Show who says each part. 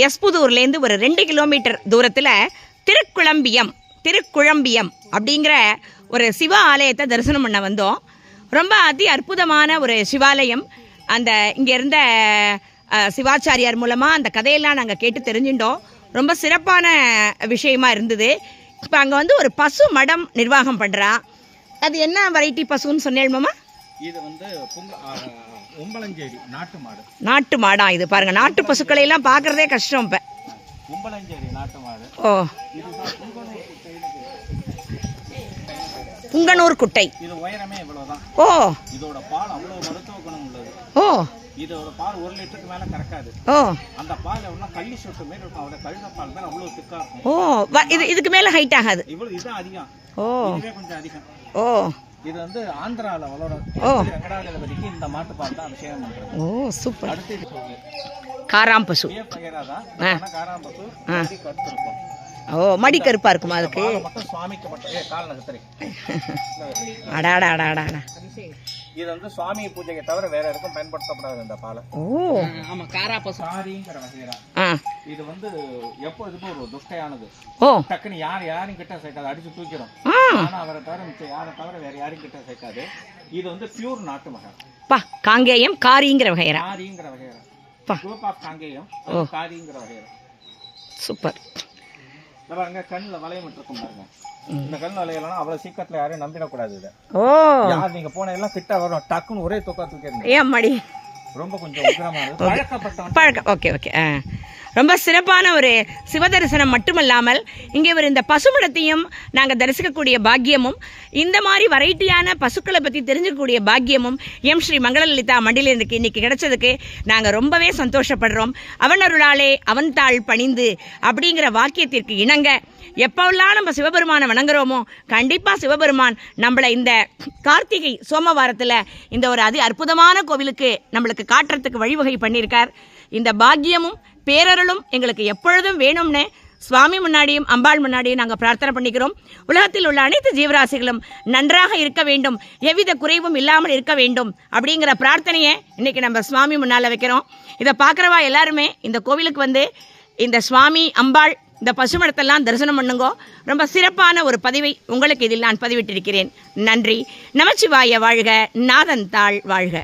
Speaker 1: எஸ்புதூர்லேருந்து ஒரு 2 கிலோமீட்டர் தூரத்தில் திருக்குழம்பியம் அப்படிங்கிற ஒரு சிவ ஆலயத்தை தரிசனம் பண்ண வந்தோம். ரொம்ப அற்புதமான ஒரு சிவாலயம். அந்த இங்கே இருந்த சிவாச்சாரியார் மூலமாக அந்த கதையெல்லாம் நாங்கள் கேட்டு தெரிஞ்சுட்டோம். ரொம்ப சிறப்பான விஷயமா இருந்தது. இப்போ அங்கே வந்து ஒரு பசு மடம் நிர்வாகம் பண்ணுறா. அது என்ன வெரைட்டி பசுன்னு சொன்னேன்மாமா?
Speaker 2: இது வந்து உம்பளஞ்சேரி
Speaker 1: நாட்டு மாடா? இது பாருங்க, நாட்டு பசுக்களை எல்லாம் பார்க்கறதே கஷ்டம். இப்போ
Speaker 2: உம்பளஞ்சேரி நாட்டு மாடு.
Speaker 1: ஓ, புங்கனூர் குட்டை.
Speaker 2: இது உயரமே இவ்வளவுதான்.
Speaker 1: ஓ,
Speaker 2: இதோட பால் அவ்வளவு மருத்துவ குணம் உள்ளது.
Speaker 1: ஓ,
Speaker 2: இதோட பால் 1 லிட்டருக்கு மேல கறக்காது.
Speaker 1: ஓ,
Speaker 2: அந்த பால் எவ்வளவு கள்ளி சொட்டு மேல இருக்கும். அவட கழுத பால் மேல அவ்வளவு திக்கா இருக்கும்.
Speaker 1: ஓ, இதுக்கு மேல ஹைட் ஆகாது.
Speaker 2: இவ்வளவு இதுதான் அதிகம்.
Speaker 1: ஓ,
Speaker 2: இதுவே கொஞ்சம் அதிகம்.
Speaker 1: ஓ,
Speaker 2: இது வந்து ஆந்திரால வளரும்.
Speaker 1: ஓ,
Speaker 2: வெங்கடாஜலபதிக்கு இந்த மாட்டு பால் தான் அபிஷேகம் பண்றது.
Speaker 1: ஓ, சூப்பர்.
Speaker 2: அடுத்து இது
Speaker 1: காராம் பசு.
Speaker 2: காராம் பசு கருத்து இருக்கும்.
Speaker 1: ஓ, மடி கருப்பா இருக்குமா? அதுக்கு
Speaker 2: மட்டும் சுவாமிக்கு மட்டும் கால் நகர்த்தறி.
Speaker 1: அடாடாடாடா.
Speaker 2: இது வந்து சுவாமி பூஜைக்கு தவிர வேற எதுக்கும் பயன்படுத்தப்படாது இந்த பாலை.
Speaker 1: ஓ,
Speaker 2: ஆமா, காராப்பசு சாரிங்கிற வகைரா. இது வந்து எப்போதுமே ஒரு துஷ்டையானது. ஓ, டக்குன்னு யாரும் கிட்ட சேர்க்காது, அடிச்சு தூக்கிடும். ஆனா அவரை தவிர மிச்சம் யாரை தவிர வேற யாரும் கிட்ட சேர்க்காது. இது வந்து பியூர் நாட்டு மகன். பா,
Speaker 1: காங்கேயம் காரிங்கிற வகைரா.
Speaker 2: காரிங்கிற வகைரா. குரூப் ஆஃப் காங்கேயம் காரிங்கிற வகைரா. சூப்பர். பாருங்க, கண்ணுல வளையம் இருக்கும் பாருங்க. இந்த கண் வளையலாம் அவ்வளவு சீக்கிரத்துல யாரையும் நம்பிடக்கூடாது. இதை யார் நீங்க போன எல்லாம் கிட்ட வரும், டக்குன்னு ஒரே தூக்கா தூக்கிடுங்க. ரொம்ப கொஞ்சம் உக்கிரமானது, பழக்கம்.
Speaker 1: Okay okay. ரொம்ப சிறப்பான ஒரு சிவதரிசனம் மட்டுமல்லாமல் இங்கே ஒரு இந்த பசுமடத்தையும் நாங்கள் தரிசிக்கக்கூடிய பாக்கியமும், இந்த மாதிரி வெரைட்டியான பசுக்களை பற்றி தெரிஞ்சுக்கக்கூடிய பாக்கியமும் ஸ்ரீ மங்களலலிதா மண்டிலிருந்து இன்னைக்கு கிடைச்சதுக்கு நாங்கள் ரொம்பவே சந்தோஷப்படுறோம். அவனருளாலே அவன்தாள் பணிந்து அப்படிங்கிற வாக்கியத்திற்கு இணங்க எப்போல்லாம் நம்ம சிவபெருமானை வணங்குறோமோ கண்டிப்பாக சிவபெருமான் நம்மளை இந்த கார்த்திகை சோமவாரத்தில் இந்த ஒரு அற்புதமான கோவிலுக்கு நம்மளுக்கு காட்டுறதுக்கு வழிவகை பண்ணியிருக்கார். இந்த பாக்கியமும் பேரருளும் எங்களுக்கு எப்பொழுதும் வேணும்னு சுவாமி முன்னாடியும் அம்பாள் முன்னாடியும் நாங்கள் பிரார்த்தனை பண்ணிக்கிறோம். உலகத்தில் உள்ள அனைத்து ஜீவராசிகளும் நன்றாக இருக்க வேண்டும், எவ்வித குறைவும் இல்லாமல் இருக்க வேண்டும் அப்படிங்கிற பிரார்த்தனையை இன்னைக்கு நம்ம சுவாமி முன்னால் வைக்கிறோம். இதை பார்க்குறவா எல்லாருமே இந்த கோவிலுக்கு வந்து இந்த சுவாமி அம்பாள் இந்த பசுமடத்தெல்லாம் தரிசனம் பண்ணுங்கோ. ரொம்ப சிறப்பான ஒரு பதிவை உங்களுக்கு இதில் நான் பதிவிட்டிருக்கிறேன். நன்றி. நமச்சிவாய வாழ்க, நாதன் தாள் வாழ்க.